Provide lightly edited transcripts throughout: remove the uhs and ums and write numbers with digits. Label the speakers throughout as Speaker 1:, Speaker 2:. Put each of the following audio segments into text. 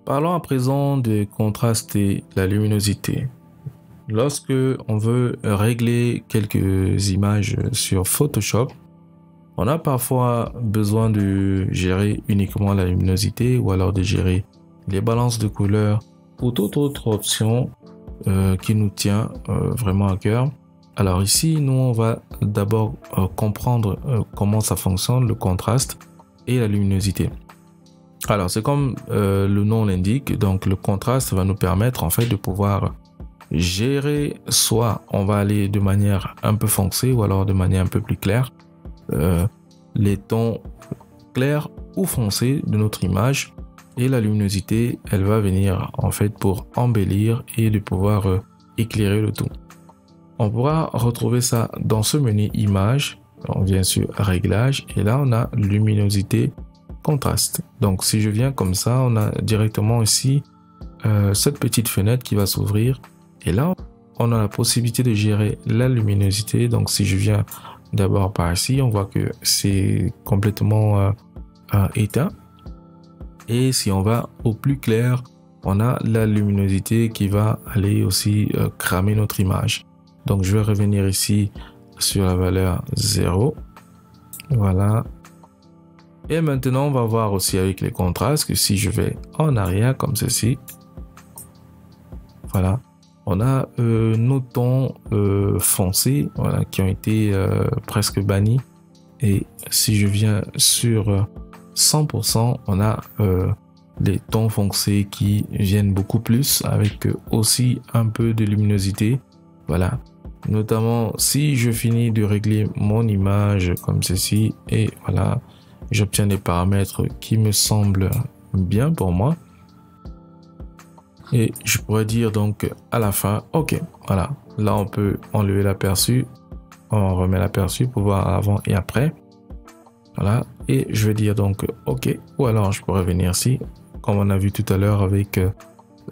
Speaker 1: Parlons à présent de contraste et la luminosité. Lorsque on veut régler quelques images sur Photoshop, on a parfois besoin de gérer uniquement la luminosité ou alors de gérer les balances de couleurs ou toute autre option qui nous tient vraiment à cœur. Alors ici, nous, on va d'abord comprendre comment ça fonctionne, le contraste et la luminosité. Alors, c'est comme le nom l'indique, donc le contraste va nous permettre en fait de pouvoir gérer, soit on va aller de manière un peu foncée ou alors de manière un peu plus claire, les tons clairs ou foncés de notre image, et la luminosité, elle va venir en fait pour embellir et de pouvoir éclairer le tout. On pourra retrouver ça dans ce menu image, on vient sur réglage et là on a luminosité, contraste. Donc si je viens comme ça, on a directement ici cette petite fenêtre qui va s'ouvrir et là on a la possibilité de gérer la luminosité. Donc si je viens d'abord par ici, on voit que c'est complètement éteint. Et si on va au plus clair, on a la luminosité qui va aller aussi cramer notre image. Donc je vais revenir ici sur la valeur 0. Voilà. Et maintenant, on va voir aussi avec les contrastes que si je vais en arrière comme ceci, voilà, on a nos tons foncés, voilà, qui ont été presque bannis. Et si je viens sur 100%, on a les tons foncés qui viennent beaucoup plus avec aussi un peu de luminosité. Voilà. Notamment si je finis de régler mon image comme ceci et voilà, j'obtiens des paramètres qui me semblent bien pour moi. Et je pourrais dire donc à la fin, ok, voilà, là on peut enlever l'aperçu, on remet l'aperçu pour voir avant et après. Voilà, et je vais dire donc ok, ou alors je pourrais venir ici, comme on a vu tout à l'heure avec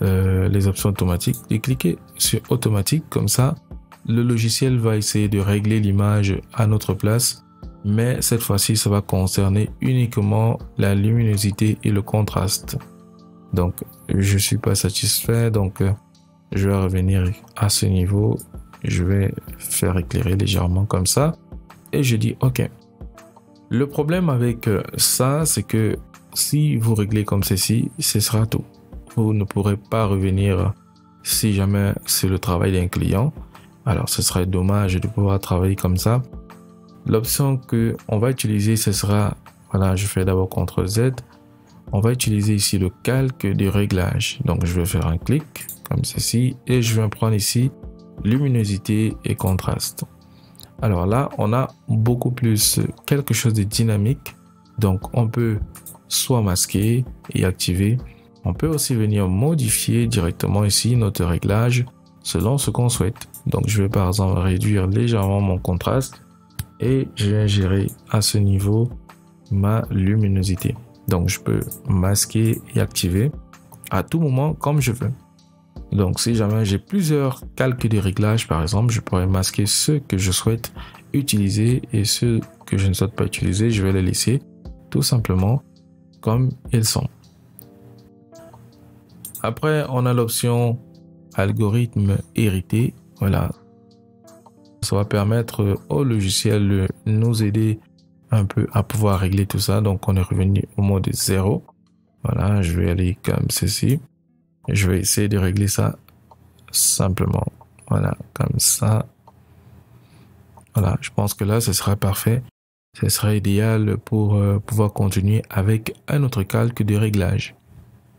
Speaker 1: les options automatiques, et cliquer sur automatique, comme ça, le logiciel va essayer de régler l'image à notre place, mais cette fois-ci, ça va concerner uniquement la luminosité et le contraste. Donc, je suis pas satisfait, donc je vais revenir à ce niveau, je vais faire éclairer légèrement comme ça, et je dis OK. Le problème avec ça, c'est que si vous réglez comme ceci, ce sera tout. Vous ne pourrez pas revenir si jamais c'est le travail d'un client. Alors, ce serait dommage de pouvoir travailler comme ça. L'option que on va utiliser, ce sera, voilà, je fais d'abord CTRL Z. On va utiliser ici le calque de réglage. Donc, je vais faire un clic comme ceci et je vais prendre ici luminosité et contraste. Alors là, on a beaucoup plus quelque chose de dynamique. Donc, on peut soit masquer et activer. On peut aussi venir modifier directement ici notre réglage selon ce qu'on souhaite. Donc, je vais par exemple réduire légèrement mon contraste et je vais gérer à ce niveau ma luminosité. Donc, je peux masquer et activer à tout moment comme je veux. Donc, si jamais j'ai plusieurs calques de réglage, par exemple, je pourrais masquer ceux que je souhaite utiliser et ceux que je ne souhaite pas utiliser, je vais les laisser tout simplement comme ils sont. Après, on a l'option algorithme hérité. Voilà. Ça va permettre au logiciel de nous aider un peu à pouvoir régler tout ça. Donc, on est revenu au mode 0. Voilà, je vais aller comme ceci. Je vais essayer de régler ça simplement. Voilà, comme ça. Voilà, je pense que là, ce sera parfait. Ce sera idéal pour pouvoir continuer avec un autre calque de réglage.